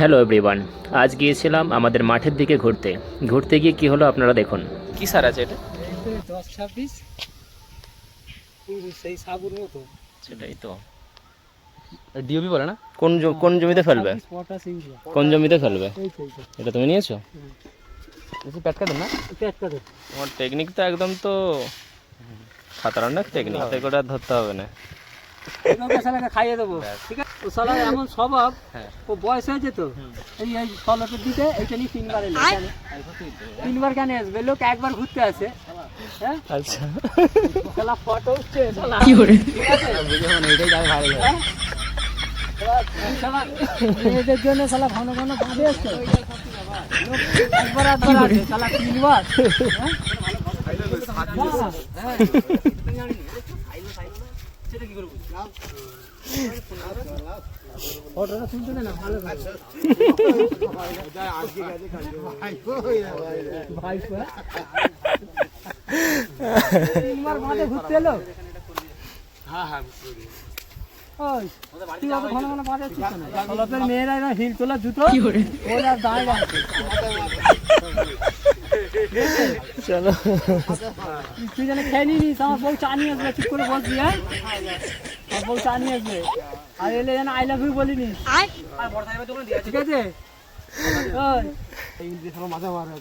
Hello everyone, আজ গিয়েছিলাম আমাদের মাঠের দিকে ঘুরতে ঘুরতে গিয়ে কি হলো আপনারা দেখুন। কি সার আছে এটা? 10-26 সেই সাবুর মতো। সেটাই তো ডিওপি বলে না? কোন জমিতে ফেলবে? কোন জমিতে ফেলবে? এটা তুমি নিয়েছো? বেশি প্যাটকা দেন না? তোমার টেকনিক তো একদম তো খতরনাক টেকনিক, হাতে করে আর ধরতে হবে না। খাইয়ে দেবো, ঠিক আছে? ও শালা এমন স্বভাব, ও বয়স হয়েছে তো এই ফলপের দিকে এইটা নিয়ে 3বার এলো। 3বার কেন আসবে? লোক একবার ঘুরতে আসে। হ্যাঁ আচ্ছা, শালা ফটো উঠছে শালা। কি করে এটাই যাবে ভালো। শালা মেয়েদের জন্য শালা ঘন ঘন বাঁধে আসছে। একবার আসে শালা 3বার। ফটোটা তুলতে না ভালো ভাই বাঁধে ঘুরতে এলো। ঘন ঘন বাঁধে মেয়েরা এবার হিল তোলা জুতো ওরা দাঁড়িয়ে আছে। চলো, তুই যেন খেয়ে নিস, আমার বউ চা নিয়ে আসবে, ঠিক করে বলছি। হ্যাঁ, আমার বউ চা নিয়ে আসবে, আর এলে যেন আই লাভ ইউ বলিনি, ঠিক আছে? মাথা মারা